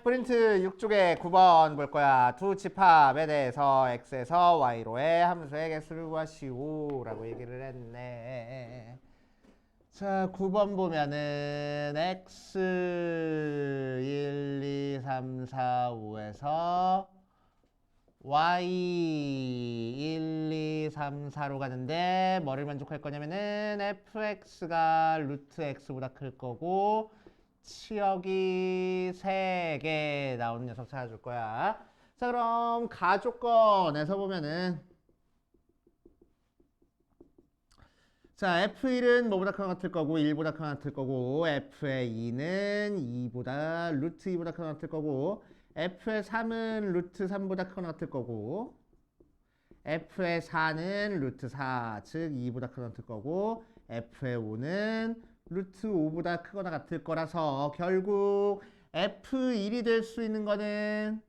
프린트 6쪽에 9번 볼 거야. 두 집합에 대해서 x에서 y로의 함수의 개수를 구하시오 라고 얘기를 했네. 자, 9번 보면은 x 1, 2, 3, 4, 5에서 y 1, 2, 3, 4로 가는데 뭐를 만족할 거냐면은 fx가 루트 x보다 클 거고 치역이 3개 나오는 녀석 찾아줄 거야. 자, 그럼 가조건에서 보면은 자, F1은 뭐보다 크거나 같을 거고 1보다 크거나 같을 거고 F의 2는 2보다 루트 2보다 크거나 같을 거고 F의 3은 루트 3보다 크거나 같을 거고 F의 4는 루트 4, 즉 2보다 크거나 같을 거고 F의 5는 루트 5보다 크거나 같을 거라서 결국 F1이 될 수 있는 거는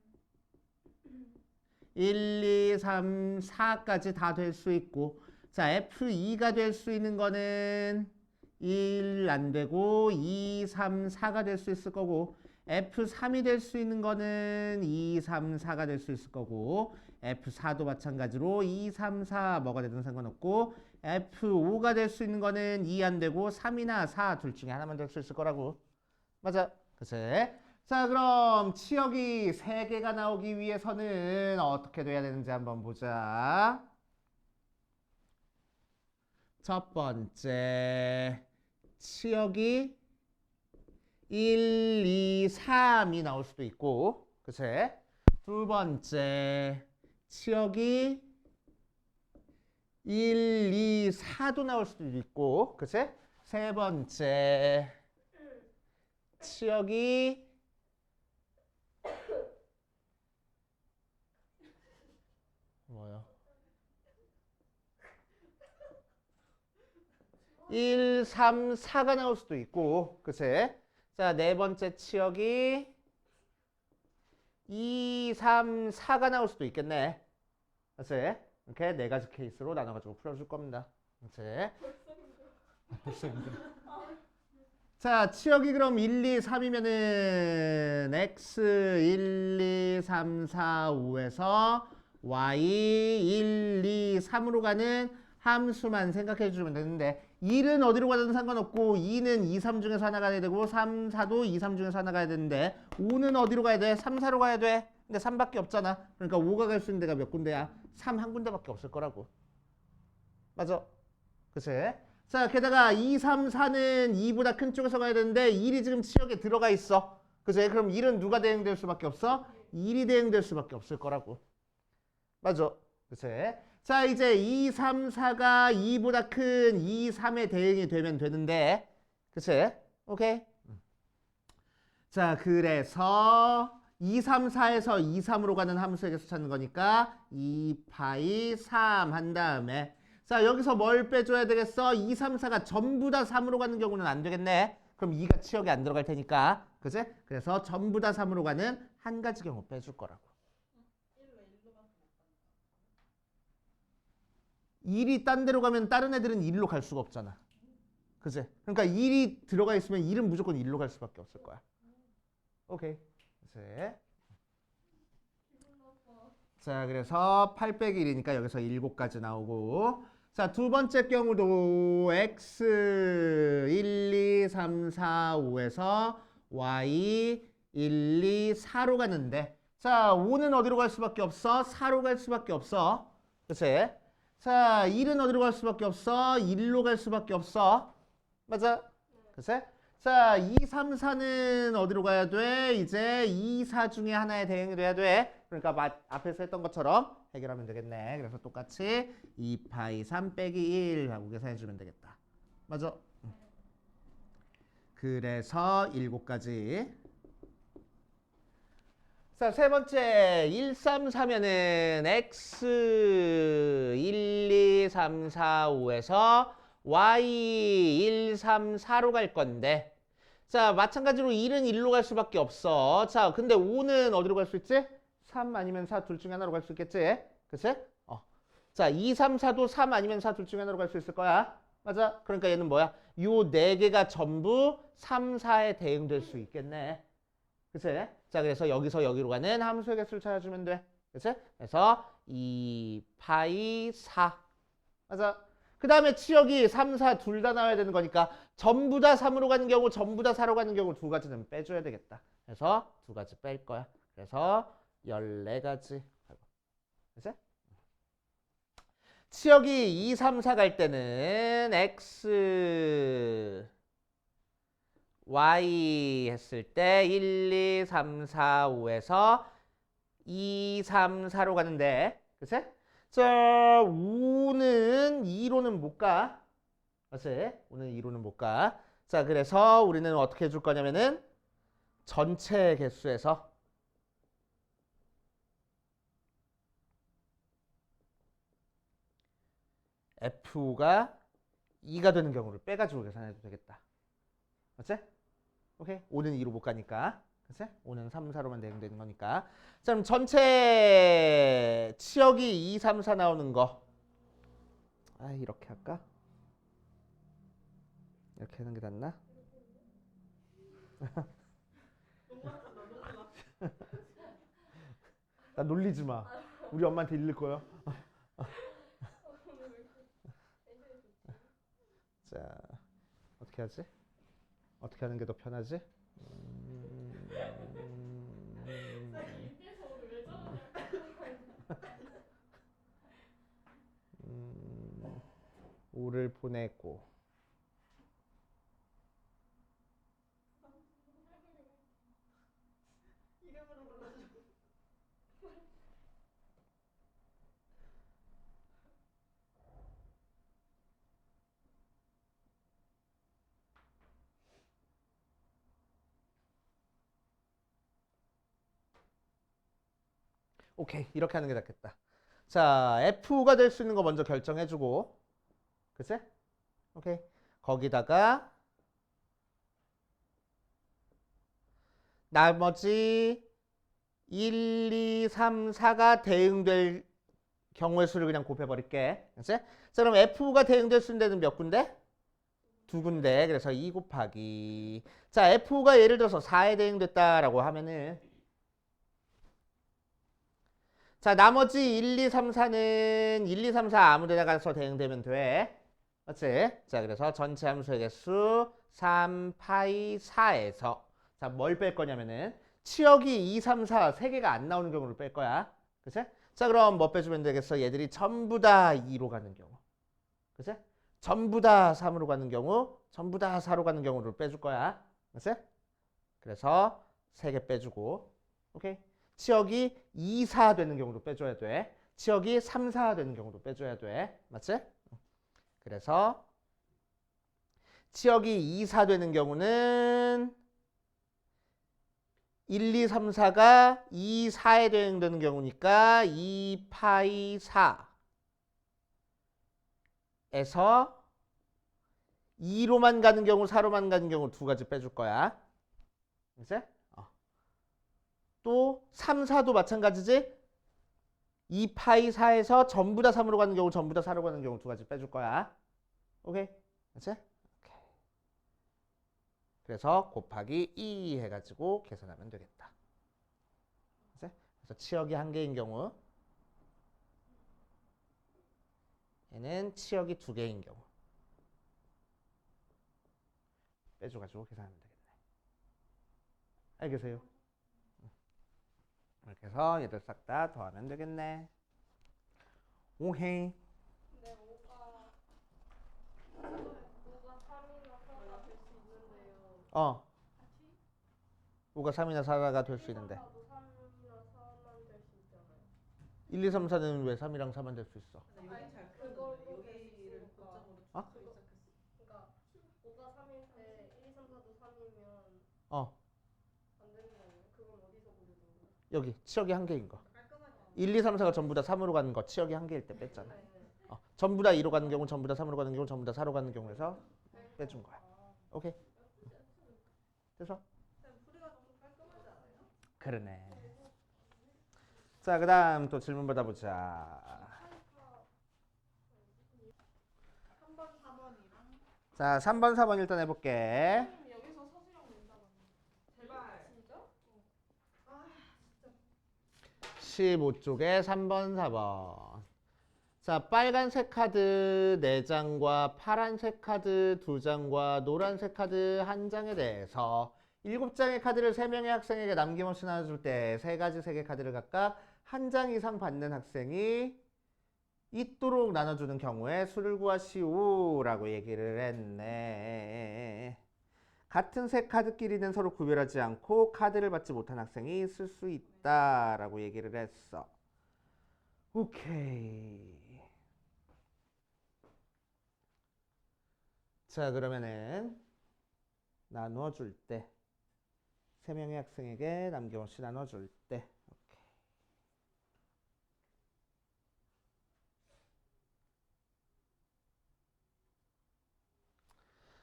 1, 2, 3, 4까지 다 될 수 있고 자, F2가 될 수 있는 거는 1 안 되고 2, 3, 4가 될 수 있을 거고 F3이 될 수 있는 거는 2, 3, 4가 될 수 있을 거고 F4도 마찬가지로 2, 3, 4 뭐가 되든 상관없고 F5가 될 수 있는 거는 2 안 되고 3이나 4 둘 중에 하나만 될 수 있을 거라고. 맞아. 그치? 자, 그럼 치역이 3개가 나오기 위해서는 어떻게 돼야 되는지 한번 보자. 첫 번째, 치역이 1, 2, 3이 나올 수도 있고, 그치? 두 번째, 치역이 1, 2, 4도 나올 수도 있고, 그치? 세 번째, 치역이 1, 3, 4가 나올 수도 있고, 그치? 자, 네 번째 치역이 2, 3, 4가 나올 수도 있겠네. 그치? 이렇게 네 가지 케이스로 나눠가지고 풀어줄 겁니다. 그치? 벌써 힘들어. 자, 치역이 그럼 1, 2, 3이면은 x 1, 2, 3, 4, 5에서 y 1, 2, 3으로 가는 함수만 생각해 주면 되는데 1은 어디로 가든 상관없고 2는 2, 3 중에서 하나 가야 되고 3, 4도 2, 3 중에서 하나 가야 되는데 5는 어디로 가야 돼? 3, 4로 가야 돼. 근데 3밖에 없잖아. 그러니까 5가 갈 수 있는 데가 몇 군데야? 3 한 군데밖에 없을 거라고. 맞아. 그치? 자, 게다가 2, 3, 4는 2보다 큰 쪽에서 가야 되는데 1이 지금 치역에 들어가 있어. 그치? 그럼 1은 누가 대응될 수밖에 없어? 1이 대응될 수밖에 없을 거라고. 맞아. 그치? 자, 이제 2, 3, 4가 2보다 큰 2, 3에 대응이 되면 되는데 그치? 오케이? 자, 그래서 2, 3, 4에서 2, 3으로 가는 함수의 개수 찾는 거니까 2파이 3 한 다음에 자, 여기서 뭘 빼줘야 되겠어? 2, 3, 4가 전부 다 3으로 가는 경우는 안 되겠네. 그럼 2가 치역에 안 들어갈 테니까. 그치? 그래서 전부 다 3으로 가는 한 가지 경우 빼줄 거라고. 1이 딴 데로 가면 다른 애들은 1로 갈 수가 없잖아. 그치? 그러니까 1이 들어가 있으면 1은 무조건 1로 갈 수밖에 없을 거야. 오케이. 그치? 자, 그래서 8 빼기 1이니까 여기서 7까지 나오고 자, 두 번째 경우도 x 1, 2, 3, 4, 5에서 y 1, 2, 4로 가는데 자, 5는 어디로 갈 수밖에 없어? 4로 갈 수밖에 없어. 그치? 자, 1은 어디로 갈 수밖에 없어? 1로 갈 수밖에 없어. 맞아? 그치? 자, 2, 3, 4는 어디로 가야 돼? 이제 2, 4 중에 하나에 대응이 돼야 돼. 그러니까 앞에서 했던 것처럼 해결하면 되겠네. 그래서 똑같이 2파이 3 빼기 1 하고 계산해주면 되겠다. 맞아? 그래서 7가지. 자, 세 번째 1, 3, 4면은 x 1, 2, 3, 4, 5에서 y 1, 3, 4로 갈 건데 자, 마찬가지로 1은 1로 갈 수밖에 없어. 자, 근데 5는 어디로 갈 수 있지? 3 아니면 4 둘 중에 하나로 갈 수 있겠지? 그치? 자, 2, 3, 4도 3 아니면 4 둘 중에 하나로 갈 수 있을 거야. 맞아? 그러니까 얘는 뭐야? 요 4개가 전부 3, 4에 대응될 수 있겠네. 그치? 자, 그래서 여기서 여기로 가는 함수의 개수를 찾아주면 돼. 그치? 그래서 2파이 4. 맞아. 그 다음에 치역이 3, 4 둘 다 나와야 되는 거니까 전부 다 3으로 가는 경우, 전부 다 4로 가는 경우 두 가지는 빼줘야 되겠다. 그래서 두 가지 뺄 거야. 그래서 14가지. 그치? 치역이 2, 3, 4 갈 때는 x, y 했을 때 1, 2, 3, 4, 5에서 2, 3, 4로 가는데, 그치? 자, 5는 2로는 못 가. 그치? 5는 2로는 못 가. 자, 그래서 우리는 어떻게 해줄 거냐면은 전체 개수에서 F가 2가 되는 경우를 빼가지고 계산해도 되겠다. 맞지? 오케이. 5는 2로 못 가니까. 그치? 5는 3, 4로만 대응되는 거니까. 자, 그럼 전체 치역이 2, 3, 4 나오는 거. 아, 이렇게 할까? 이렇게 하는 게 낫나? 나 놀리지 마. 우리 엄마한테 일릴 거야. 자, 어떻게 하지? 어떻게 하는 게 더 편하지? 5를 보내고 오케이. 이렇게 하는 게 낫겠다. 자, F가 될 수 있는 거 먼저 결정해주고 그치? 오케이. 거기다가 나머지 1, 2, 3, 4가 대응될 경우의 수를 그냥 곱해버릴게. 그치? 자, 그럼 F가 대응될 수 있는 데는 몇 군데? 두 군데. 그래서 2 곱하기. 자, F가 예를 들어서 4에 대응됐다라고 하면은 자, 나머지 1, 2, 3, 4는 1, 2, 3, 4 아무 데나 가서 대응되면 돼. 맞지? 자, 그래서 전체 함수의 개수 3파이 4에서 자, 뭘 뺄 거냐면은 치역이 2, 3, 4 세 개가 안 나오는 경우를 뺄 거야. 그치? 자, 그럼 뭐 빼주면 되겠어? 얘들이 전부 다 2로 가는 경우. 그치? 전부 다 3으로 가는 경우, 전부 다 4로 가는 경우를 빼줄 거야. 그치? 그래서 3개 빼주고. 오케이? 치역이 2, 4 되는 경우도 빼줘야 돼. 치역이 3, 4 되는 경우도 빼줘야 돼. 맞지? 그래서 치역이 2, 4 되는 경우는 1, 2, 3, 4가 2, 4에 대응되는 경우니까 2파이 4에서 2로만 가는 경우, 4로만 가는 경우 두 가지 빼줄 거야. 이제 또 3, 4도 마찬가지지? 2파이 4에서 전부 다 3으로 가는 경우, 전부 다 4로 가는 경우 두 가지 빼줄 거야. 오케이? 그치? 오케이. 그래서 곱하기 2 해가지고 계산하면 되겠다. 그치? 그래서 치역이 한 개인 경우 얘는 치역이 두 개인 경우 빼줘가지고 계산하면 되겠네. 알겠어요? 이렇게 해서 얘들 싹 다 더하면 되겠네. 오케이. 네, 5가 3이나 4가 될 수 있는데요. 5가 3이나 4가 될 수 있는데 3도 3이나 4만 될 수 있잖아요. 1, 2, 3, 4는 왜 3이랑 4만 될 수 있어? 아니, 그걸로 될수 있으니까. 어? 그러니까 5가 3일 때 1, 2, 3, 4도 3이면 어, 안 되는 거 아니에요? 그건 어디서 보려고? 여기 치역이 한 개인 거. 1, 2, 3, 4가 전부 다 3으로 가는 거 치역이 한 개일 때 뺐잖아. 전부 다 2로 가는 경우, 전부 다 3으로 가는 경우, 전부 다 4로 가는 경우에서 빼준 거야. 오케이. 됐어? 그러네. 자, 그 다음 또 질문 받아보자. 3번, 4번이랑 자, 3번, 4번 일단 해볼게. 여기서 서술형 낸다고 했는데. 제발. 진짜? 15쪽에 3번, 4번. 자, 빨간색 카드 4장과 파란색 카드 2장과 노란색 카드 1장에 대해서 7장의 카드를 3명의 학생에게 남김없이 나눠줄 때 3가지 3개 카드를 각각 1장 이상 받는 학생이 있도록 나눠주는 경우에 수를 구하시오라고 얘기를 했네. 같은 색 카드끼리는 서로 구별하지 않고 카드를 받지 못한 학생이 있을 수 있다라고 얘기를 했어. 오케이. 자, 그러면은 나눠줄 때 3명의 학생에게 남김없이 나눠줄 때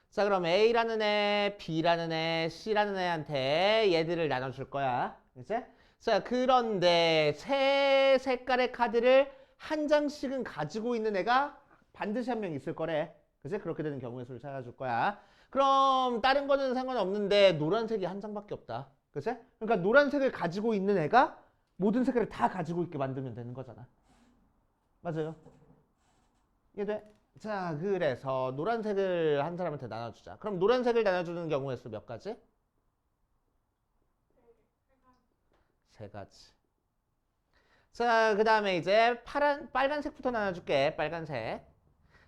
자, 그럼 A라는 애, B라는 애, C라는 애한테 얘들을 나눠줄 거야. 그치? 자, 그런데 세 색깔의 카드를 한 장씩은 가지고 있는 애가 반드시 한 명 있을 거래. 그치? 그렇게 되는 경우의 수를 찾아줄 거야. 그럼 다른 거는 상관없는데 노란색이 한 장밖에 없다. 그치? 그러니까 노란색을 가지고 있는 애가 모든 색깔을 다 가지고 있게 만들면 되는 거잖아. 맞아요? 이해돼? 자, 그래서 노란색을 한 사람한테 나눠주자. 그럼 노란색을 나눠주는 경우의 수 몇 가지? 3가지. 자, 그 다음에 이제 빨간색부터 나눠줄게. 빨간색.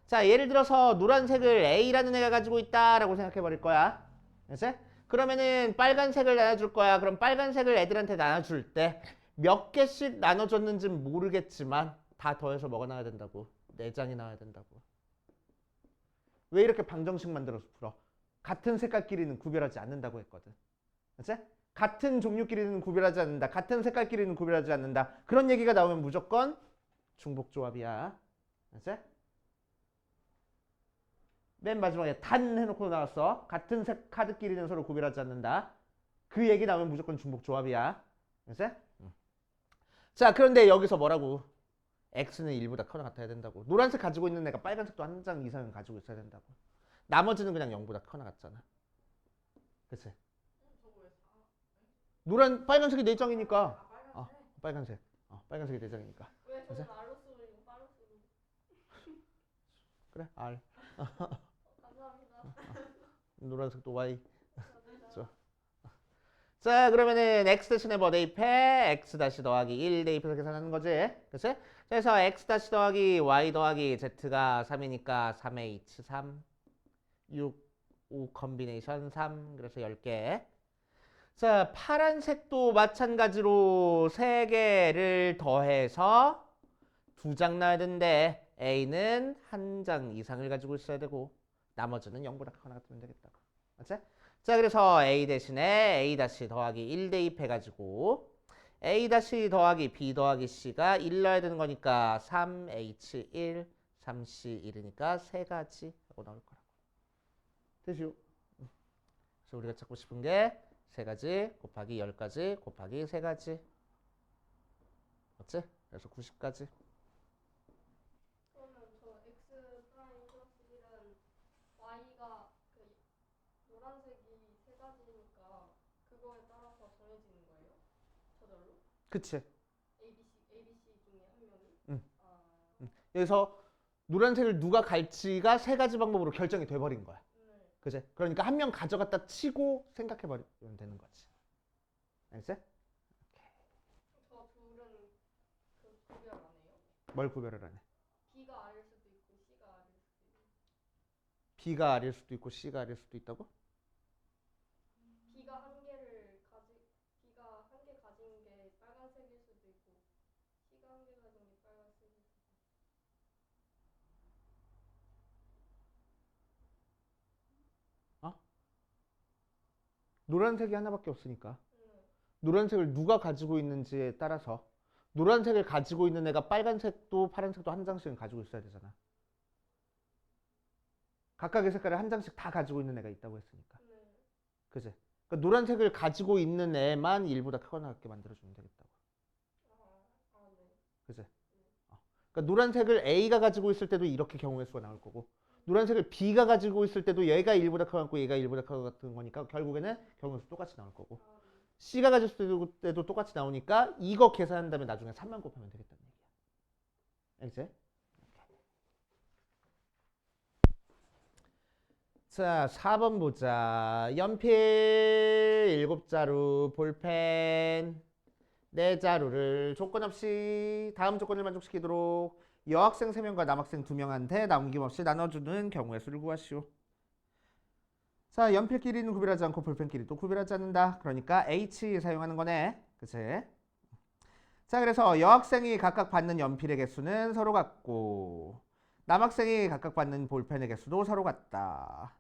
자, 예를 들어서 노란색을 A라는 애가 가지고 있다라고 생각해 버릴 거야. 그치? 그러면은 빨간색을 나눠줄 거야. 그럼 빨간색을 애들한테 나눠줄 때 몇 개씩 나눠줬는지는 모르겠지만 다 더해서 뭐가 나와야 된다고? 4장이 나와야 된다고. 왜 이렇게 방정식 만들어서 풀어? 같은 색깔끼리는 구별하지 않는다고 했거든. 그치? 같은 종류끼리는 구별하지 않는다. 같은 색깔끼리는 구별하지 않는다. 그런 얘기가 나오면 무조건 중복조합이야. 그치? 맨 마지막에 단 해놓고 나왔어. 같은 색 카드끼리는 서로 구별하지 않는다. 그 얘기 나오면 무조건 중복조합이야. 그치? 자, 그런데 여기서 뭐라고? X는 1보다 커나 같아야 된다고. 노란색 가지고 있는 애가 빨간색도 한 장 이상은 가지고 있어야 된다고. 나머지는 그냥 0보다 커나 같잖아. 그치? 빨간색이 4장이니까. 빨간색. 빨간색이 4장이니까. 왜 저는 아로스로 이거 파로스로? 그래, R. 감사합니다. 노란색도 Y. 자, 그러면은 X 대신에 뭐 대입해? X 다시 더하기 1 대입해서 계산하는 거지. 그치? 그래서 X 다시 더하기 Y 더하기 Z가 3이니까 3H 3 6 5 컨비네이션 3 그래서 10개. 자, 파란색도 마찬가지로 3개를 더해서 2장 나야 되는데 A는 1장 이상을 가지고 있어야 되고 나머지는 0보다 크거나 같으면 되겠다고. 맞지? 자, 그래서 A 대신에 A 다시 더하기 1 대입해가지고 A 다시 더하기 B 더하기 C가 1 넣어야 되는 거니까 3H1, 3C1이니까 3가지 하고 나올 거라고. 되죠? 그래서 우리가 찾고 싶은 게 3가지 곱하기 10가지 곱하기 3가지. 맞지? 그래서 90가지. 그러면 저 X 프라임 플러스 1은 Y가 그 노란색이 3가지니까 그거에 따라서 정해지는 거예요? 저절로? 그치? ABC 중에 한 명이? 응. 여기서 노란색을 누가 갈지가 3가지 방법으로 결정이 돼버린 거야. 그치? 그러니까 한 명 가져갔다 치고 생각해버리면 되는 거지. 알겠지? 저 둘은 그 구별 안 해요? 뭘 구별을 하네? B가 R일 수도 있고 C가 R일 수도 있고. B가 R일 수도 있고 C가 R일 수도 있다고? B가 한 개 가진 게 빨간색일 수도 있고 C가 한 개 가진 게 빨간색일 수도 있고. 노란색이 하나밖에 없으니까. 노란색을 누가 가지고 있는지에 따라서 노란색을 가지고 있는 애가 빨간색도 파란색도 한 장씩은 가지고 있어야 되잖아. 각각의 색깔을 한 장씩 다 가지고 있는 애가 있다고 했으니까. 그치? 그러니까 노란색을 가지고 있는 애만 1보다 크거나 같게 만들어주면 되겠다고. 그치? 그러니까 노란색을 A가 가지고 있을 때도 이렇게 경우의 수가 나올 거고 노란색을 B가 가지고 있을 때도 얘가 1보다 커 같고 얘가 1보다 커 같은 거니까 결국에는 경우의 수 똑같이 나올 거고. C가 가질 때도 똑같이 나오니까 이거 계산한 다음에 나중에 3만 곱하면 되겠다는 얘기야. 알겠지? 자, 4번 보자. 연필 7자루, 볼펜 4자루를 조건 없이 다음 조건을 만족시키도록 여학생 3명과 남학생 2명한테 남김없이 나눠주는 경우의 수를 구하시오. 자, 연필끼리는 구별하지 않고 볼펜끼리도 구별하지 않는다. 그러니까 H 사용하는 거네. 그치? 자, 그래서 여학생이 각각 받는 연필의 개수는 서로 같고 남학생이 각각 받는 볼펜의 개수도 서로 같다.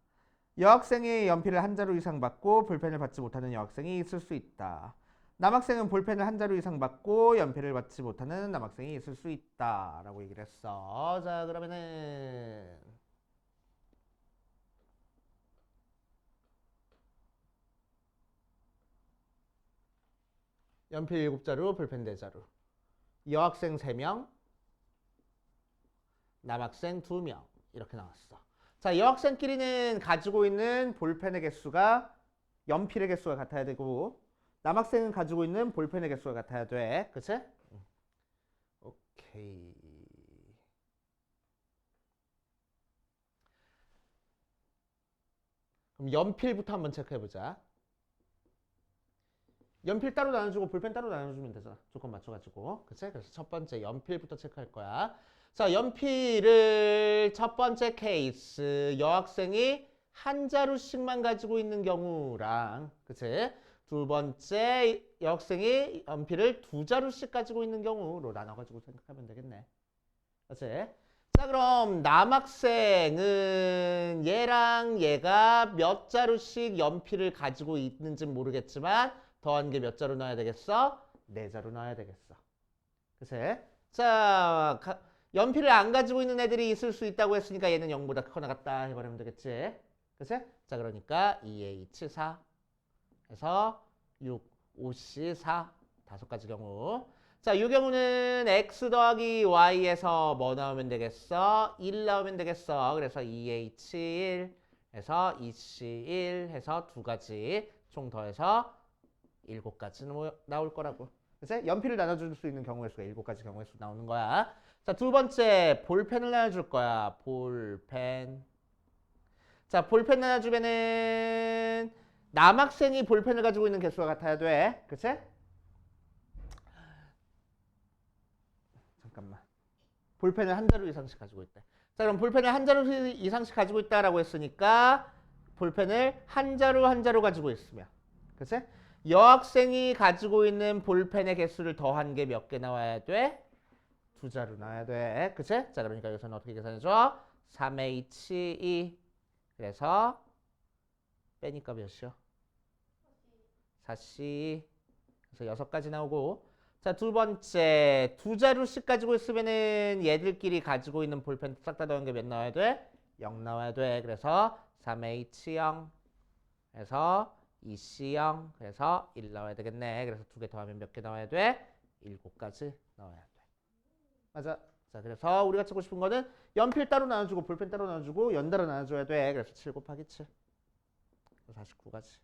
여학생이 연필을 한 자루 이상 받고 볼펜을 받지 못하는 여학생이 있을 수 있다. 남학생은 볼펜을 한 자루 이상 받고 연필을 받지 못하는 남학생이 있을 수 있다. 라고 얘기를 했어. 자, 그러면은 연필 7자루, 볼펜 4자루. 여학생 3명, 남학생 2명. 이렇게 나왔어. 자, 여학생끼리는 가지고 있는 볼펜의 개수가 연필의 개수가 같아야 되고 남학생은 가지고 있는 볼펜의 개수가 같아야 돼. 그치? 오케이. 그럼 연필부터 한번 체크해보자. 연필 따로 나눠주고 볼펜 따로 나눠주면 되잖아. 조건 맞춰가지고. 그치? 그래서 첫 번째 연필부터 체크할 거야. 자, 연필을 첫 번째 케이스 여학생이 한 자루씩만 가지고 있는 경우랑 그치? 두 번째 여학생이 연필을 2자루씩 가지고 있는 경우로 나눠가지고 생각하면 되겠네. 그치? 자, 그럼 남학생은 얘랑 얘가 몇 자루씩 연필을 가지고 있는지 모르겠지만 더한 게 몇 자루 넣어야 되겠어? 4자루 넣어야 되겠어. 그치? 자, 연필을 안 가지고 있는 애들이 있을 수 있다고 했으니까 얘는 0보다 크거나 같다 해버리면 되겠지. 그치? 자, 그러니까 2H4 해서 6, 5C4 5가지 경우. 자, 이 경우는 X 더하기 Y에서 뭐 나오면 되겠어? 1 나오면 되겠어. 그래서 2H1 해서 2C1 해서 2가지 총 더해서 7가지 나올 거라고. 그치? 연필을 나눠줄 수 있는 경우의 수가 7가지 경우의 수 나오는 거야. 자, 두 번째 볼펜을 나눠줄 거야. 볼펜. 자, 볼펜 나눠주면은 남학생이 볼펜을 가지고 있는 개수가 같아야 돼. 그치? 잠깐만. 볼펜을 한 자루 이상씩 가지고 있대. 자, 그럼 볼펜을 한 자루 이상씩 가지고 있다라고 했으니까 볼펜을 한 자루 한 자루 가지고 있으면. 그치? 여학생이 가지고 있는 볼펜의 개수를 더한 게 몇 개 나와야 돼? 2자루 나와야 돼. 그치? 자, 그러니까 여기서는 어떻게 계산해줘? 3H2 그래서 빼니까 몇이요? 4C 그래서 6가지 나오고 자, 두 번째 2자루씩 가지고 있으면은 얘들끼리 가지고 있는 볼펜 싹 다 더한 게 몇 나와야 돼? 0 나와야 돼. 그래서 3H0 해서 2C0 그래서 1 나와야 되겠네. 그래서 2개 더하면 몇 개 나와야 돼? 7가지 나와야 돼. 맞아. 자, 그래서 우리가 찾고 싶은 거는 연필 따로 나눠주고 볼펜 따로 나눠주고 연달아 나눠줘야 돼. 그래서 7 곱하기 7 49가지.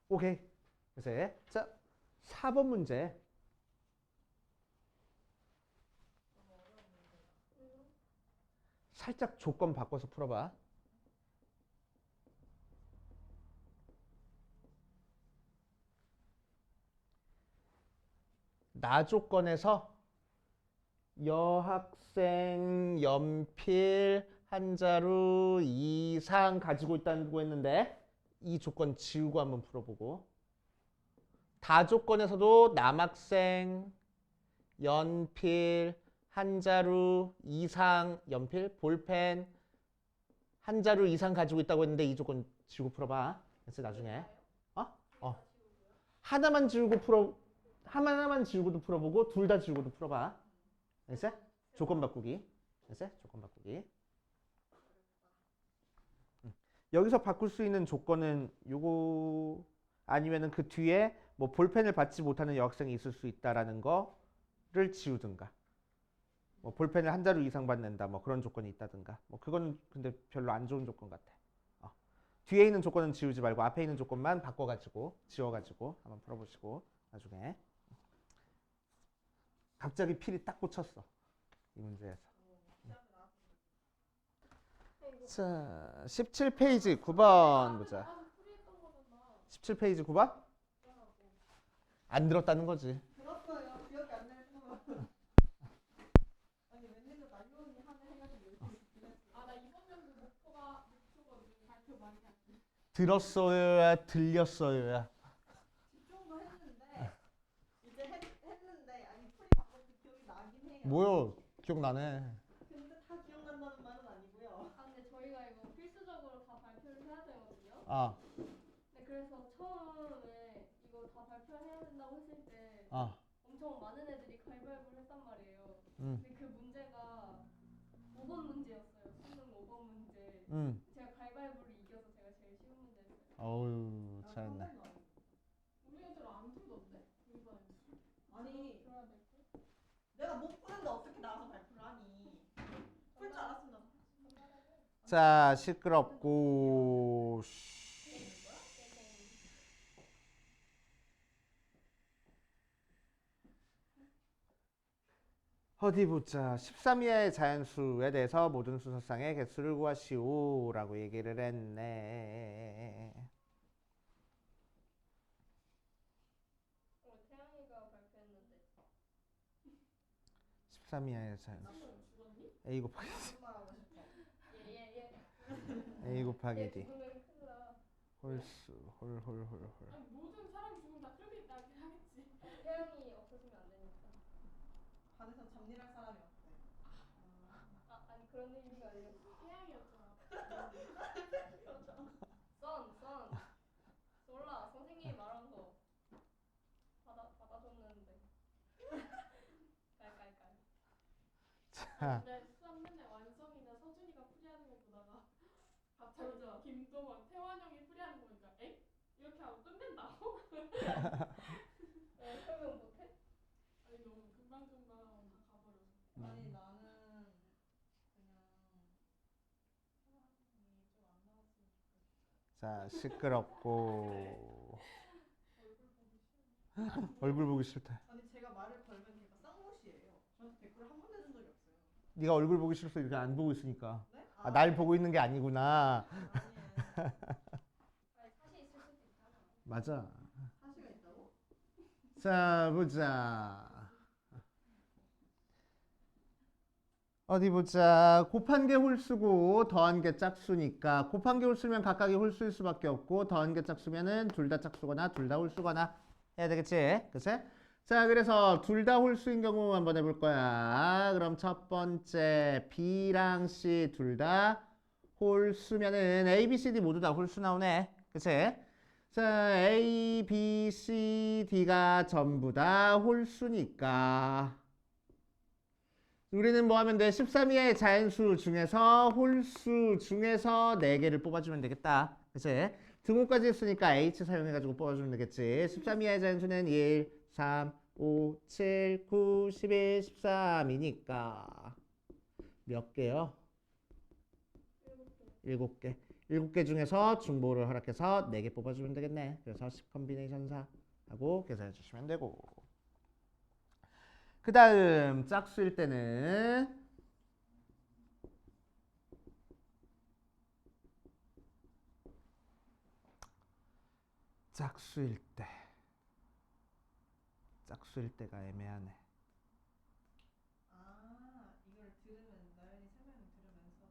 오케이. 그래서 자, 4번 문제. 살짝 조건 바꿔서 풀어봐. 나 조건에서 여학생 연필 한 자루 이상 가지고 있다고 했는데 이 조건 지우고 한번 풀어보고 다 조건에서도 남학생 연필 한 자루 이상 연필 볼펜 한 자루 이상 가지고 있다고 했는데 이 조건 지우고 풀어봐. 그래서 나중에 하나만 지우고 하나만 지우고도 풀어보고 둘 다 지우고도 풀어봐. 알겠어? 조건 바꾸기. 알겠어? 조건 바꾸기. 여기서 바꿀 수 있는 조건은 요거 아니면은 그 뒤에 뭐 볼펜을 받지 못하는 여학생이 있을 수 있다라는 거를 지우든가. 뭐 볼펜을 한 자루 이상 받는다. 뭐 그런 조건이 있다든가. 뭐 그건 근데 별로 안 좋은 조건 같아. 뒤에 있는 조건은 지우지 말고 앞에 있는 조건만 바꿔가지고 지워가지고 한번 풀어보시고 나중에. 갑자기 필이 딱 꽂혔어 이 문제에서. 자, 17페이지 9번 보자. 17페이지 9번? 안 들었다는 거지. 들었어요. 기억이 안 날 뿐. 아니 웬일로 나유언니 하네 해가지고 열심히 듣긴 했어. 아, 나 이번 연도 목표가 발표 많이 했지. 들었어요야 들렸어요야. 집중도 했는데 이제 했는데 아니 풀이 바꿔서 기억이 나긴 해요. 뭐야 기억나네. 근데 다 기억난다는 말은 아니고요. 아, 근데 저희가 이거 필수적으로 다 발표를 해야 되거든요. 아, 네, 그래서 처음에 이거 다 발표해야 된다고 했을 때 아, 엄청 많은 애들이 가위바위보를 했단 말이에요. 음, 근데 그 문제가 5번 문제였어요. 수능 5번 문제. 제가 가위바위보를 이겨서 제가 제일 쉬운 문제 했어요. 어우 잘했네. 우리 애들 안 풀던데? 아니 풀어야 될 거? 내가 못 푸는데 어떻게 나와서 발표를 하니? 풀 줄 알았으면 나도 자 시끄럽고. 어디 보자. 13 이하의 자연수에 대해서 모든 수소상의 개수를 구하시오 라고 얘기를 했네. 태양이가 발표했는데. 13 이하의 자연수. A 곱하기 무슨 말 하고 싶어. 얘 A 곱하기 D 죽으면 큰일 나. 홀수 홀. 아니, 모든 사람이 죽으면 다 끌고 있다긴 하겠지. 태양이 없어지면 안 되니까. 반에서 잡일할 사람이 없대. 아, 아니 그런 의미가 아니라 태양이었잖아. 선. 몰라. 선생님이 말한 거 받아줬는데. 깔깔깔. 자, 근데 수학 맨날 완성이나 서준이가 풀이하는 거 보다가 갑자기 김동원, 태환형이 풀이하는 거 보니까 엥? 이렇게 하고 끝낸다고? 설명 못해? 아니 너무 금방금방 다 가버려서. 아니 나는 그냥 좀안 나왔으면 좋겠어. 자 시끄럽고. 얼굴 보기 싫다. 아니 제가 말을 걸면 걔가 쌍무시예요. 저한테 댓글 한 번 내준 적이 없어요. 네가 얼굴 보기 싫어서 이렇게 안 보고 있으니까. 네? 아, 날 보고 있는 게 아니구나. 아니에요. 아니 사실 있을 수도 있잖아. 맞아. 사시가 있다고? 자 보자. 어디 보자. 곱한 게 홀수고 더한 게 짝수니까 곱한 게 홀수면 각각이 홀수일 수밖에 없고 더한 게 짝수면은 둘 다 짝수거나 둘 다 홀수거나 해야 되겠지? 그치? 자 그래서 둘 다 홀수인 경우 한번 해볼 거야. 그럼 첫 번째 B랑 C 둘 다 홀수면은 A, B, C, D 모두 다 홀수 나오네. 그치? 자 A, B, C, D가 전부 다 홀수니까 우리는 뭐 하면 돼? 13 이하의 자연수 중에서 홀수 중에서 4개를 뽑아주면 되겠다. 그치? 등호까지 했으니까 H 사용해가지고 뽑아주면 되겠지. 13 이하의 자연수는 1, 3, 5, 7, 9, 11, 13이니까 몇 개요? 7개. 7개 중에서 중보를 허락해서 4개 뽑아주면 되겠네. 그래서 10 컨비네이션 4하고 계산해 주시면 되고. 그 다음 짝수일 때는 짝수일 때가 애매하네. 이걸 들으면 나연이 설명을 들으면서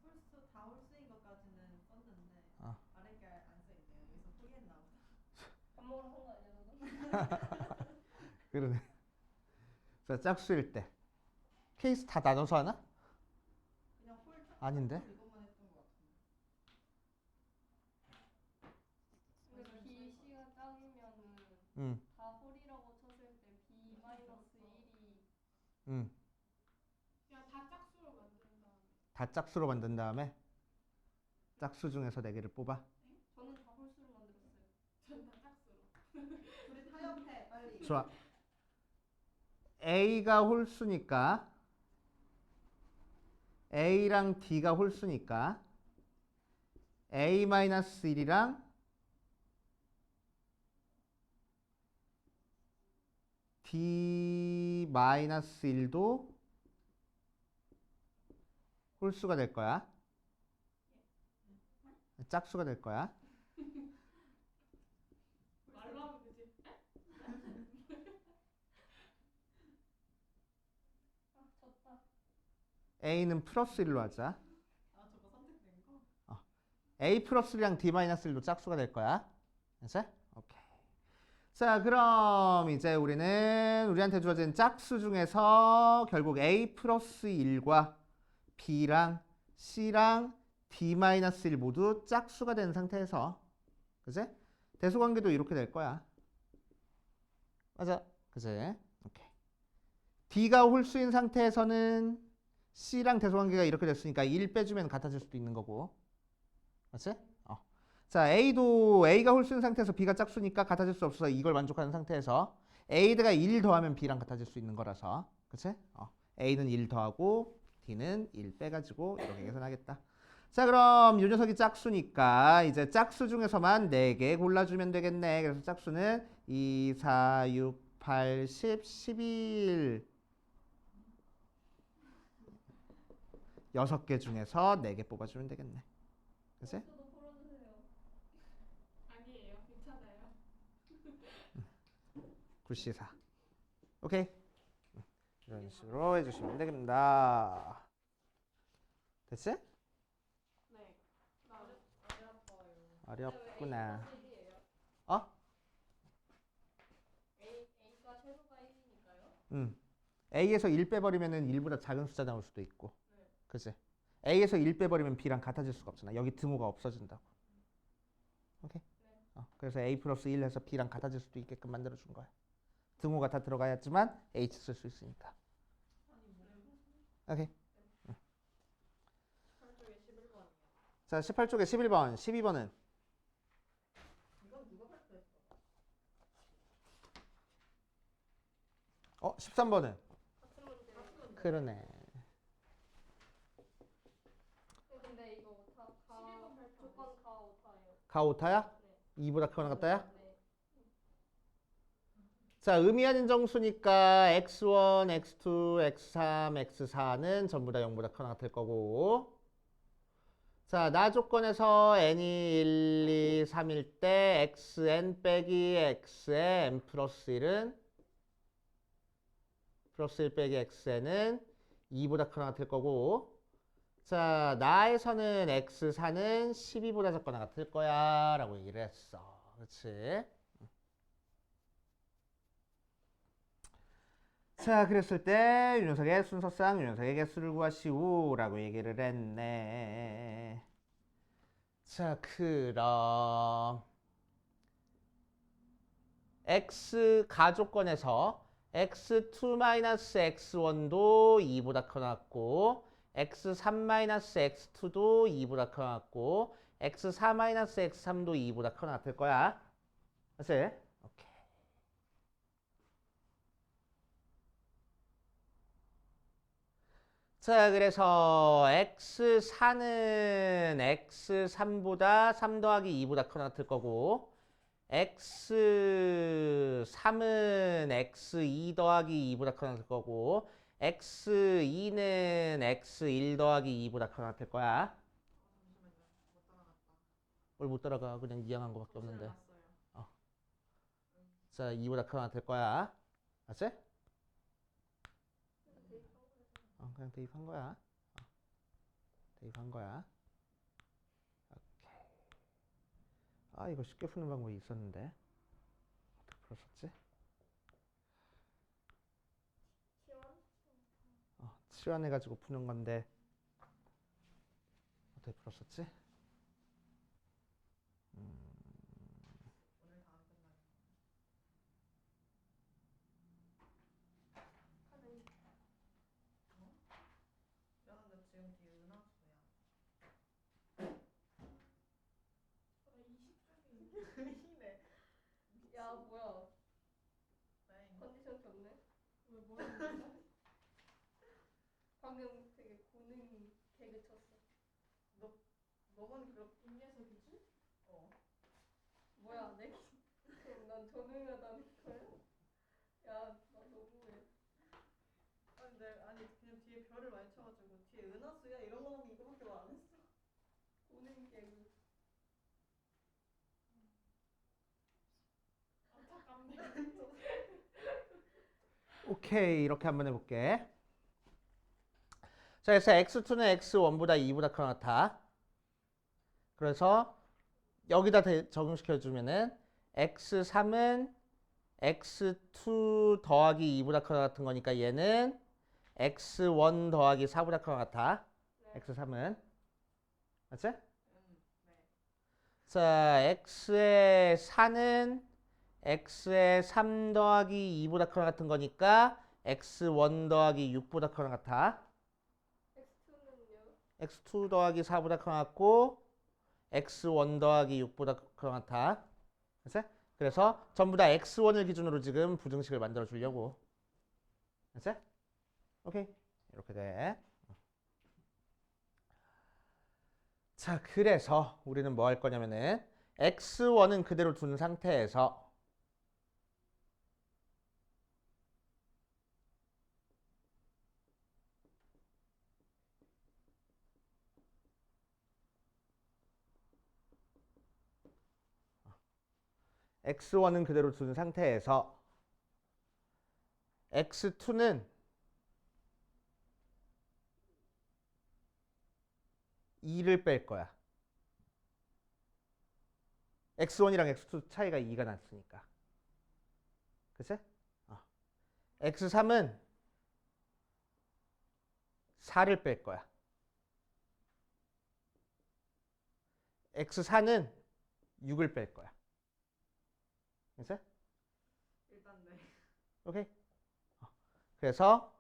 홀수 다 홀수인 것까지는 썼는데 아래 게 안 써있네요. 여기서 포기했나 보다. 밥 먹으러 간 거 아니야 너도? 그러네. 자 짝수일 때 케이스 다 나눠서 하나? 그냥 홀 아닌데? 이것만 했던 것 같은데. 근데 B, C가 짝이면은 응. 다 홀이라고 쳤을 때 B 마이너스 1이 응. 그냥 다 짝수로 만든 다음에 다 짝수로 만든 다음에 짝수 중에서 4개를 뽑아. 저는 다 홀수로 만들었어요. 전 다 짝수로. 둘이 타협해 빨리. 좋아. A가 홀수니까 A랑 D가 홀수니까 A-1이랑 D-1도 홀수가 될 거야. 짝수가 될 거야. 말로 하면 되지. 아, 졌다. A는 플러스 1로 하자. 아 저거 선택된 거? A 플러스 1이랑 D-1도 짝수가 될 거야. 알았어? 오케이. 자, 그럼 이제 우리한테 주어진 짝수 중에서 결국 A 플러스 1과 B랑 C랑 D-1 모두 짝수가 된 상태에서, 그지? 대소관계도 이렇게 될 거야. 맞아. 그지? 오케이. D가 홀수인 상태에서는 C랑 대소관계가 이렇게 됐으니까 1 빼주면 같아질 수도 있는 거고. 맞지? 자, A가 홀수인 상태에서 B가 짝수니까 같아질 수 없어서 이걸 만족하는 상태에서 A가 1 더하면 B랑 같아질 수 있는 거라서. 그치? A는 1 더하고 D는 1 빼가지고 이렇게 계산하겠다. 자, 그럼 이 녀석이 짝수니까 이제 짝수 중에서만 4개 골라주면 되겠네. 그래서 짝수는 2, 4, 6, 8, 10, 11 6개 중에서 4개 뽑아주면 되겠네. 그치? 저도 풀어주세요. 아니에요. 괜찮아요. 굿시사. 오케이. 이런 식으로 해주시면 되겠습니다. 됐지? 네. 어렵구나. 어? 어? A가 최소가 1이니까요. A에서 1 빼버리면은 1보다 작은 숫자 나올 수도 있고. 네. 그치? A에서 1 빼버리면 B랑 같아질 수가 없잖아. 여기 등호가 없어진다고. 오케이? 네. 그래서 A 플러스 1 해서 B랑 같아질 수도 있게끔 만들어준 거야. 등호가 다 들어가야지만 H 쓸 수 있으니까. 오케이. 18쪽에 11번이요. 자, 18쪽에 11번, 12번은 이건 누가 발표했어? 13번은 같은 문제. 그러네. 근데 이거 오타 조건 가 오타예요. 가오타야? 네. 2보다 크거나 같다야? 네. 자, 의미하는 정수니까 x1, x2, x3, x4는 전부 다 0보다 크거나 같을 거고. 자, 나 조건에서 n이 1, 2, 3일 때 xn 빼기 x의 n 플러스 1은 플러스 1 빼기 xn은 2보다 크거나 같을 거고. 자, 나에서는 x4는 12보다 작거나 같을 거야 라고 얘기를 했어. 그렇지? 자, 그랬을 때 이 녀석의 순서상 이 녀석의 개수를 구하시오 라고 얘기를 했네. 자, 그럼 x 가조건에서 x2-x1도 2보다 커놨고 x3-x2도 2보다 커놨고 x4-x3도 2보다 커놨을 거야. 맞지? 오케이. 자, 그래서 x4는 x3보다 3 더하기 2보다 커놨을 거고 x3은 x2 더하기 2보다 커놨을 거고 x2는 x1 더하기 2보다 커놨을 거야. 잠시만요. 못 따라갔다. 뭘 못 따라가. 그냥 이양한 거밖에 없는데. 났어요. 자, 2보다 커놨을 거야. 맞지? 그냥 대입한 거야. 대입한 거야. 오케이. 아, 이거 쉽게 푸는 방법이 있었는데. 어떻게 풀었었지? 치환해가지고 푸는 건데. 어떻게 풀었었지? 오늘 다음 끝나요. 야, 근데 지금 뒤에 은하수야. 20쪽이 야 뭐야? 네. 컨디션 좋네. 왜 뭐야? 방금 되게 고능 개그 쳤어. 너만 그렇게 입에서 야, 나 너무해. 아니 그냥 뒤에 별을 많이 쳐가지고 뒤에 은하수야 이런 거는 이거밖에 말 안 했어. 보는 개그. 오케이, 이렇게 한번 해볼게. 자, 그래서 x2는 x1보다 2보다 크다. 그래서 여기다 적용시켜주면은 x3은 x2 더하기 2보다 크다 같은 거니까 얘는 x1 더하기 4보다 크다 같아. 네. x3은. 맞지? 네. 자, x의 4는 x의 3 더하기 2보다 크다 같은 거니까 x1 더하기 6보다 크다 같아. X2는요? x2 더하기 4보다 크다 같고 x1 더하기 6보다 크다 같아. 됐어? 그래서 전부 다 x1을 기준으로 지금 부등식을 만들어 주려고. 됐어? 오케이. 이렇게 돼. 자, 그래서 우리는 뭐 할 거냐면은 x1은 그대로 둔 상태에서 x1은 그대로 둔 상태에서 x2는 2를 뺄 거야. x1이랑 x2 차이가 2가 났으니까. 그치? x3은 4를 뺄 거야. x4는 6을 뺄 거야. 그치? 일단 네. 오케이. 그래서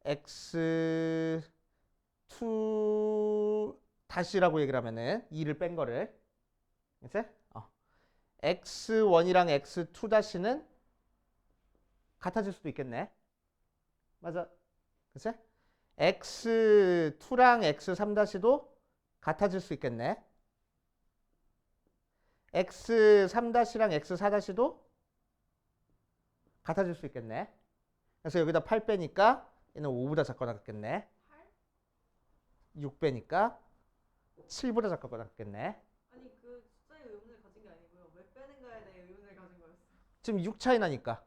x2 다시라고 얘기를 하면은 2를 뺀 거를. 그치? x1이랑 x2 다시는 같아질 수도 있겠네. 맞아. 그치? x2랑 x3 다시도 같아질 수 있겠네. x3 다시랑 x4 다시도 같아질 수 있겠네. 그래서 여기다 8 빼니까 얘는 5보다 작거나 같겠네. 6 빼니까 7보다 작거나 같겠네. 아니 그 숫자에 의문을 가진 게 아니고요. 왜 빼는가에 대해 의문을 가진 거였어. 지금 6 차이 나니까.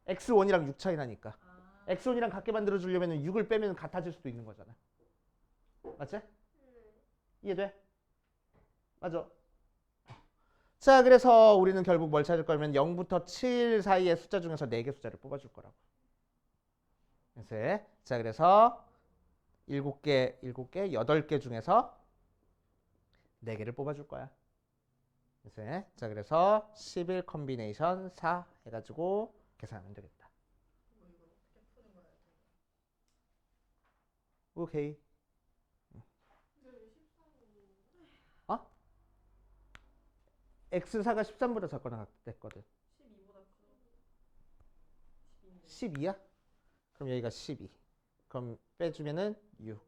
x1이랑 6 차이 나니까. 아. x1이랑 같게 만들어 주려면 6을 빼면 같아질 수도 있는 거잖아. 맞지? 이해돼? 맞아. 자, 그래서 우리는 결국 뭘 찾을 거냐면 0부터 7 사이의 숫자 중에서 4개 숫자를 뽑아줄 거라고. 그래서 자, 그래서 7개, 8개 중에서 4개를 뽑아줄 거야. 그래서 자, 그래서 11 컨비네이션 4 해가지고 계산하면 되겠다. 이거 어떻게 푸는 거야? 오케이. x4가 13보다 작거나 같았거든. 12보다 커. 12야? 그럼 여기가 12. 그럼 빼주면은 6.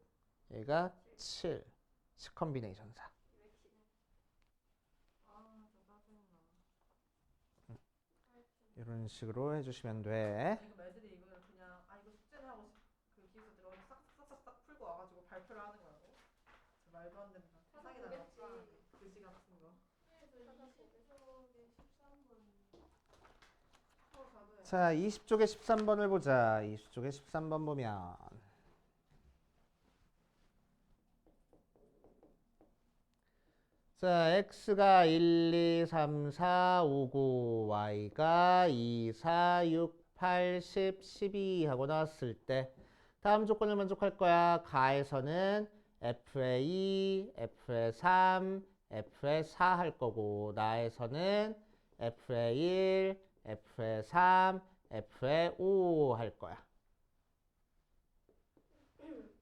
여기가 7. 10 컨비네이션 4. 아, 저 짜증나. 이런 식으로 해주시면 돼. 이거 애들이 이거를 그냥 이거 숙제를 하고 그 기술 들어가서 싹싹싹싹 풀고 와가지고 발표를 하는 거라고? 저 말도 안 된다. 세상에 나갔다. 그지 같은 거. 자, 20쪽에 13번을 보자. 20쪽에 13번 보면 자, x가 1, 2, 3, 4, 5, 9, y가 2, 4, 6, 8, 10, 12 하고 나왔을 때 다음 조건을 만족할 거야. 가에서는 f의 2, f의 3, f의 4 할 거고 나에서는 f의 1, f의 3, f의 5 할 거야.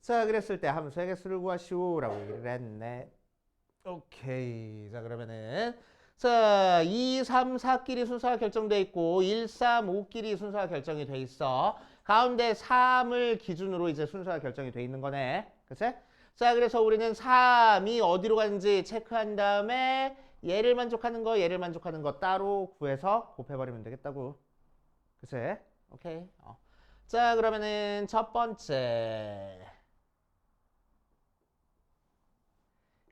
자, 그랬을 때 함수의 개수를 구하시오 라고 얘기를 했네. 오케이. 자, 그러면은 자, 2, 3, 4끼리 순서가 결정돼 있고 1, 3, 5끼리 순서가 결정이 돼 있어. 가운데 3을 기준으로 이제 순서가 결정이 돼 있는 거네. 그치? 자, 그래서 우리는 3이 어디로 가는지 체크한 다음에 얘를 만족하는 거, 얘를 만족하는 거 따로 구해서 곱해버리면 되겠다고. 그치? 오케이. 자, 그러면은 첫 번째.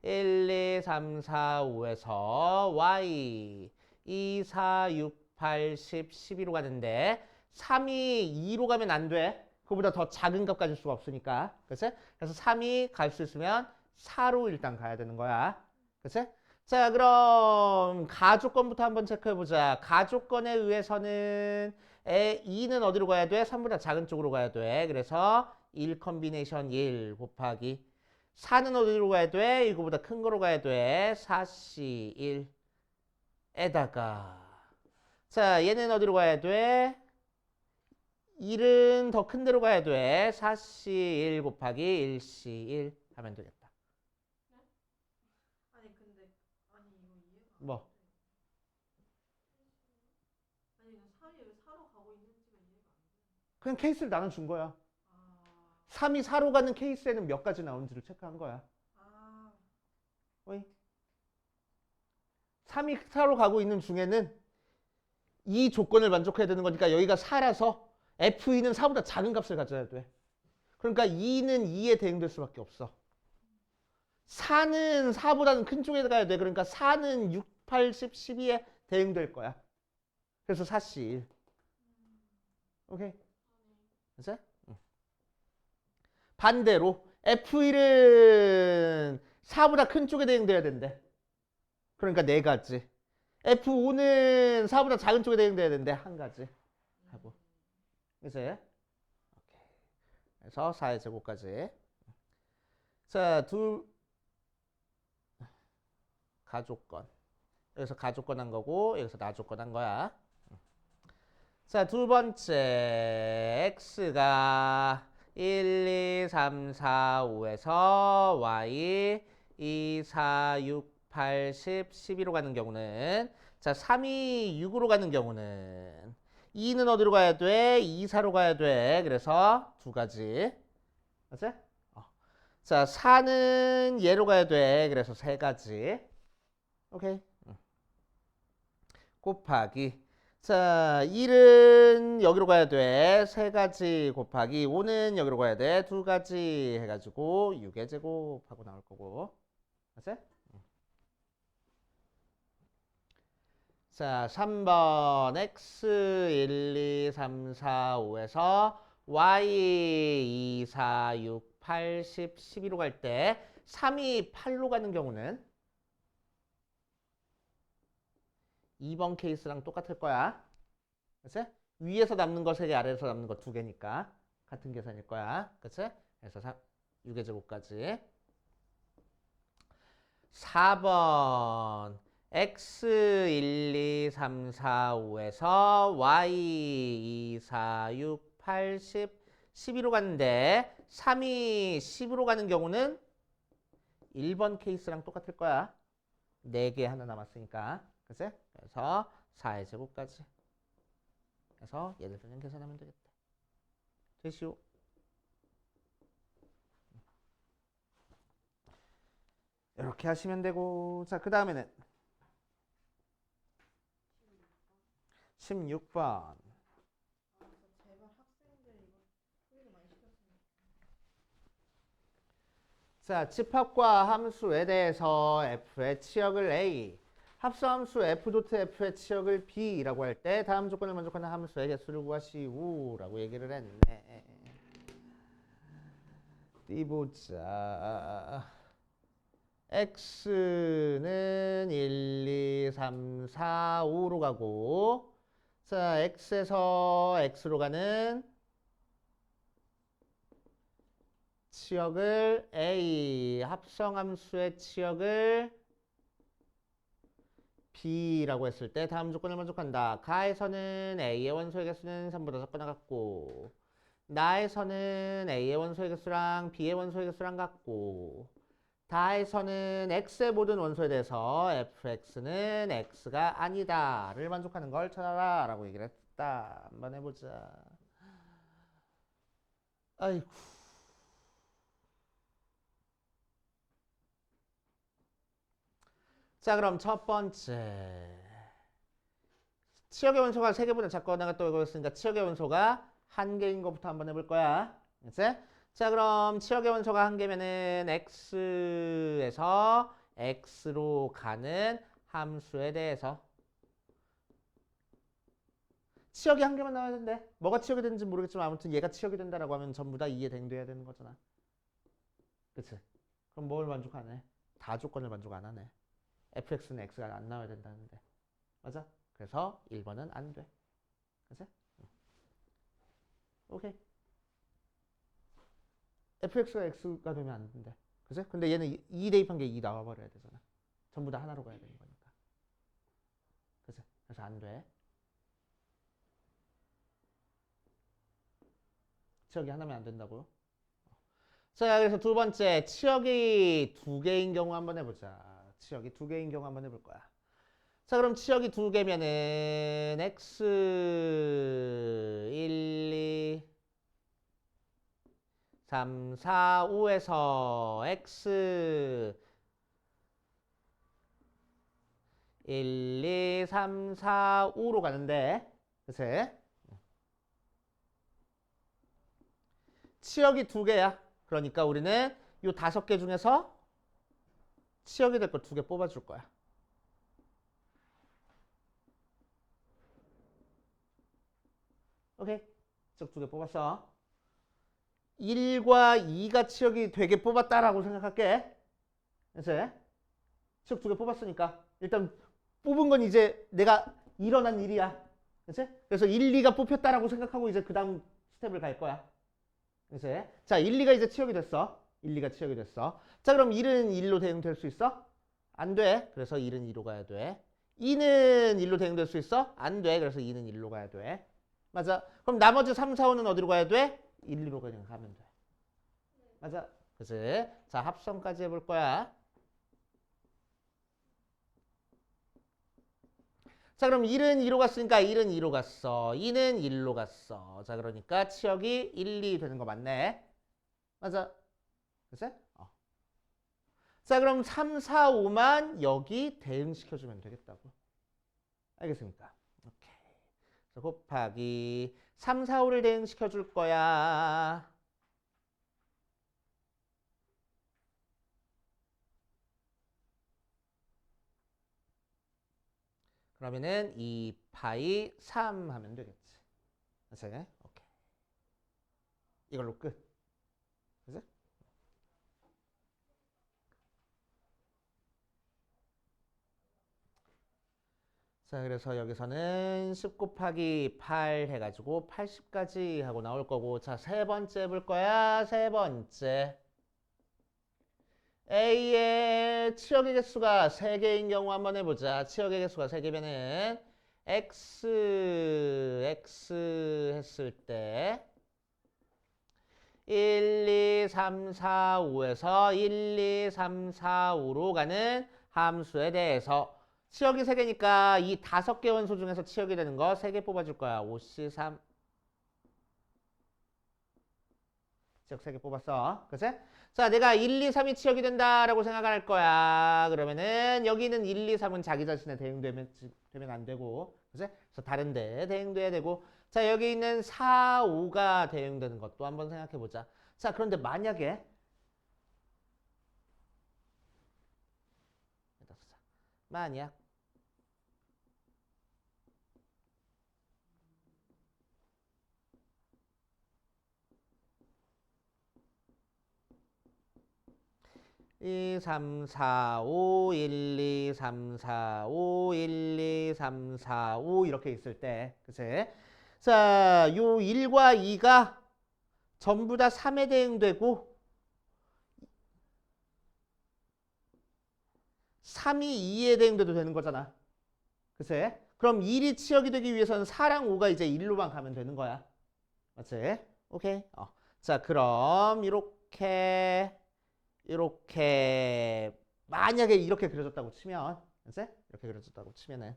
1, 2, 3, 4, 5에서 y 2, 4, 6, 8, 10, 12로 가는데 3이 2로 가면 안 돼. 그거보다 더 작은 값 가질 수가 없으니까. 그치? 그래서 3이 갈 수 있으면 4로 일단 가야 되는 거야. 그치? 자, 그럼 가조건부터 한번 체크해보자. 가조건에 의해서는 2는 어디로 가야 돼? 3보다 작은 쪽으로 가야 돼. 그래서 1 컨비네이션 1 곱하기 4는 어디로 가야 돼? 이거보다 큰 거로 가야 돼. 4C 1에다가 자, 얘는 어디로 가야 돼? 1은 더 큰 데로 가야 돼. 4C 1 곱하기 1C 1 하면 되겠다. 아니 근데 아니 이거 이해가 안 뭐? 돼. 아니 이거 3이 왜 4로 가고 있는지가 이해가 안 돼. 그냥 케이스를 나눠준 거야. 아, 3이 4로 가는 케이스에는 몇 가지 나오는지를 체크한 거야. 아, 어이? 3이 4로 가고 있는 중에는 이 조건을 만족해야 되는 거니까 여기가 4라서 F2는 4보다 작은 값을 가져야 돼. 그러니까 2는 2에 대응될 수밖에 없어. 4는 4보다는 큰 쪽에 가야 돼. 그러니까 4는 6, 8, 10, 12에 대응될 거야. 그래서 4C1. 오케이? 됐어? 반대로 F1은 4보다 큰 쪽에 대응돼야 된대. 그러니까 4가지. F5는 4보다 작은 쪽에 대응돼야 되는데 1가지 하고. 그래서 오케이. 그래서 4의 제곱까지. 자, 가조건. 여기서 가조건 한 거고 여기서 나조건 한 거야. 자, 두 번째 x가 1, 2, 3, 4, 5에서 y 2, 4, 6, 8, 10, 12로 가는 경우는 자, 3이 6으로 가는 경우는 2는 어디로 가야 돼? 2, 4로 가야 돼. 그래서 두 가지. 맞지? 자, 4는 얘로 가야 돼. 그래서 세 가지. 오케이. 곱하기. 자, 1은 여기로 가야 돼. 세 가지 곱하기 5는 여기로 가야 돼. 두 가지 해가지고 6의 제곱하고 나올 거고. 맞지? 자, 3번 x 1, 2, 3, 4, 5에서 y 2, 4, 6, 8, 10, 12로 갈 때 3이 8로 가는 경우는 2번 케이스랑 똑같을 거야. 그치? 위에서 남는 거 3개, 아래에서 남는 거 2개니까 같은 계산일 거야. 그치? 그래서 6의 제곱까지. 4번 x 1, 2, 3, 4, 5에서 y 2, 4, 6, 8, 10, 12로 갔는데 3이 10으로 가는 경우는 1번 케이스랑 똑같을 거야. 4개 하나 남았으니까. 그치? 그래서 4의 제곱까지. 그래서 얘를 그냥 계산하면 되겠다. 되시오. 이렇게 하시면 되고. 자, 그 다음에는 16번. 아, 진짜 제발 학생들 이거 풀이를 많이 시켰으면. 자, 집합과 함수에 대해서 f의 치역을 A, 합성함수 f.f의 치역을 B라고 할 때 다음 조건을 만족하는 함수의 개수를 구하시오 라고 얘기를 했네. 어디 보자. x는 1, 2, 3, 4, 5로 가고 자, x에서 x로 가는 치역을 A, 합성함수의 치역을 B라고 했을 때 다음 조건을 만족한다. 가에서는 A의 원소의 개수는 3보다 작거나 같고 나에서는 A의 원소의 개수랑 B의 원소의 개수랑 같고 다에서는 X의 모든 원소에 대해서 fx는 x가 아니다를 만족하는 걸 찾아라 라고 얘기를 했다. 한번 해보자. 아이고. 자, 그럼 첫 번째. 치역의 원소가 3개보다 작거나 또 이거였으니까 치역의 원소가 1개인 것부터 한번 해볼 거야. 알겠지? 자, 그럼 치역의 원소가 1개면은 x에서 x로 가는 함수에 대해서 치역이 1개만 나와야 된대. 뭐가 치역이 되는지 모르겠지만 아무튼 얘가 치역이 된다라고 하면 전부 다 2에 대응돼야 되는 거잖아. 그치? 그럼 뭘 만족하네? 다 조건을 만족 안 하네. fx는 x가 안 나와야 된다는데. 맞아? 그래서 1번은 안 돼. 그치? 오케이. fx가 x가 되면 안 된대. 그치? 근데 얘는 2 대입한 게 2 나와버려야 되잖아. 전부 다 하나로 가야 되는 거니까. 그치? 그래서 안 돼. 치역이 하나면 안 된다고요? 자, 그래서 두 번째, 치역이 2개인 경우 한번 해보자. 치역이 2개인 경우 한번 해볼 거야. 자, 그럼 치역이 2개면은 x 1, 2, 3, 4, 5에서 x 1, 2, 3, 4, 5로 가는데, 그치? 치역이 2개야. 그러니까 우리는 이 5개 중에서 치역이 될 걸 2개 뽑아줄 거야. 오케이. 치역 2개 뽑았어. 1과 2가 치역이 되게 뽑았다라고 생각할게. 그치? 치역 2개 뽑았으니까 일단 뽑은 건 이제 내가 일어난 일이야. 그치? 그래서 1, 2가 뽑혔다라고 생각하고 이제 그 다음 스텝을 갈 거야. 그치? 자, 1, 2가 이제 치역이 됐어. 1, 2가 치역이 됐어. 자, 그럼 1은 1로 대응될 수 있어? 안 돼. 그래서 1은 2로 가야 돼. 2는 1로 대응될 수 있어? 안 돼. 그래서 2는 1로 가야 돼. 맞아. 그럼 나머지 3, 4, 5는 어디로 가야 돼? 1, 2로 그냥 가면 돼. 맞아. 그치? 자, 합성까지 해볼 거야. 자, 그럼 1은 2로 갔으니까 1은 2로 갔어. 2는 1로 갔어. 자, 그러니까 치역이 1, 2 되는 거 맞네. 맞아. 그치? 자, 그럼 3, 4, 5만 여기 대응시켜주면 되겠다고. 알겠습니까? 오케이. 자, 곱하기 3, 4, 5를 대응시켜줄 거야. 그러면은 2파이 3 하면 되겠지. 그치? 오케이. 이걸로 끝. 그치? 자, 그래서 여기서는 10 곱하기 8 해가지고 80까지 하고 나올 거고. 자, 세 번째 해볼 거야. 세 번째. A의 치역의 개수가 3개인 경우 한번 해보자. 치역의 개수가 3개면은 X 했을 때 1, 2, 3, 4, 5에서 1, 2, 3, 4, 5로 가는 함수에 대해서 치역이 3개니까 이 5개 원소 중에서 치역이 되는 거 3개 뽑아줄 거야. 5C3 치역 3개 뽑았어. 그치? 자, 내가 1, 2, 3이 치역이 된다라고 생각할 거야. 그러면은 여기는 1, 2, 3은 자기 자신에 대응되면 안 되고, 그치? 그래서 다른 데 대응돼야 되고, 자, 여기 있는 4, 5가 대응되는 것도 한번 생각해 보자. 자, 그런데 만약에 만약 1, 3, 4, 5, 1, 2, 3, 4, 5, 1, 2, 3, 4, 5 이렇게 있을 때, 그치? 자, 요 1과 2가 전부 다 3에 대응되고 3이 2에 대응돼도 되는 거잖아. 그치? 그럼 1이 치역이 되기 위해서는 4랑 5가 이제 1로만 가면 되는 거야. 맞지? 오케이. 자, 그럼 이렇게 만약에 이렇게 그려졌다고 치면, 그치? 이렇게 그려졌다고 치면은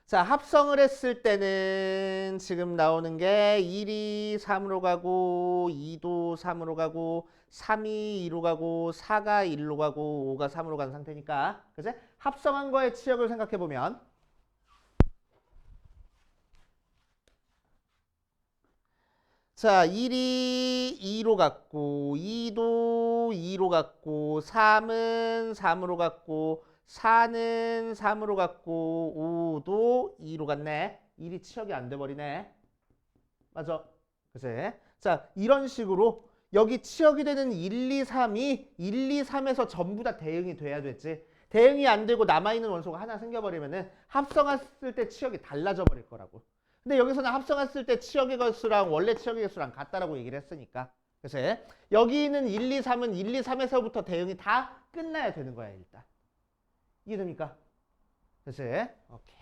자, 합성을 했을 때는 지금 나오는 게 1이 3으로 가고 2도 3으로 가고 3이 2로 가고 4가 1로 가고 5가 3으로 가는 상태니까 그치? 합성한 거의 치역을 생각해 보면 자, 1이 2로 갔고 2도 2로 갔고 3은 3으로 갔고 4는 3으로 갔고 5도 2로 갔네. 1이 치역이 안 돼버리네. 맞아. 그치? 자, 이런 식으로 여기 치역이 되는 1, 2, 3이 1, 2, 3에서 전부 다 대응이 돼야 됐지. 대응이 안 되고 남아있는 원소가 하나 생겨버리면은 합성했을 때 치역이 달라져 버릴 거라고. 근데 여기서는 합성했을 때 치역의 개수랑 원래 치역의 개수랑 같다라고 얘기를 했으니까. 그치? 여기는 1, 2, 3은 1, 2, 3에서부터 대응이 다 끝나야 되는 거야, 일단. 이해됩니까? 그치? 오케이.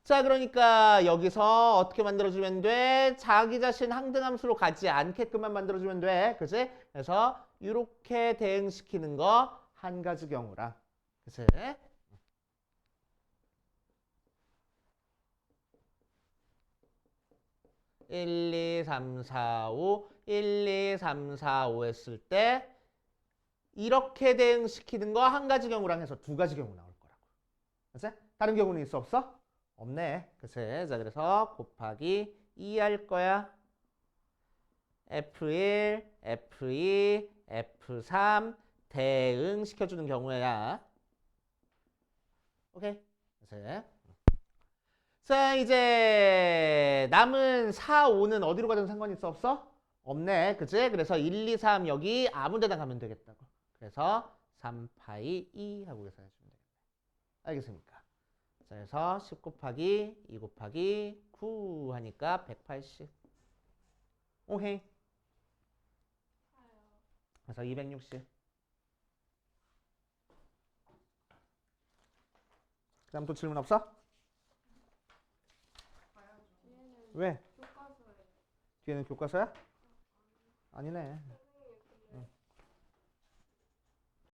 자, 그러니까 여기서 어떻게 만들어주면 돼? 자기 자신 항등함수로 가지 않게끔만 만들어주면 돼. 그치? 그래서 이렇게 대응시키는 거 한 가지 경우랑. 그치? 1, 2, 3, 4, 5, 1, 2, 3, 4, 5 했을 때 이렇게 대응시키는 거 한 가지 경우랑 해서 두 가지 경우 나올 거라고. 그치? 다른 경우는 있어 없어? 없네. 그치? 자, 그래서 곱하기 2 할 거야. F1, F2, F3 대응시켜주는 경우야. 오케이? 그치? 자, 이제 남은 4, 5는 어디로 가든 상관이 있어 없어? 없네. 그치? 그래서 1, 2, 3 여기 아무 데나 가면 되겠다고. 그래서 3파이 2 하고 계산해 주면 되겠네. 알겠습니까? 자, 그래서 10 곱하기 2 곱하기 9 하니까 180. 오케이. 그래서 260. 그 다음 또 질문 없어? 뒤에는 왜? 교과서에 뒤에는 교과서야? 아니네.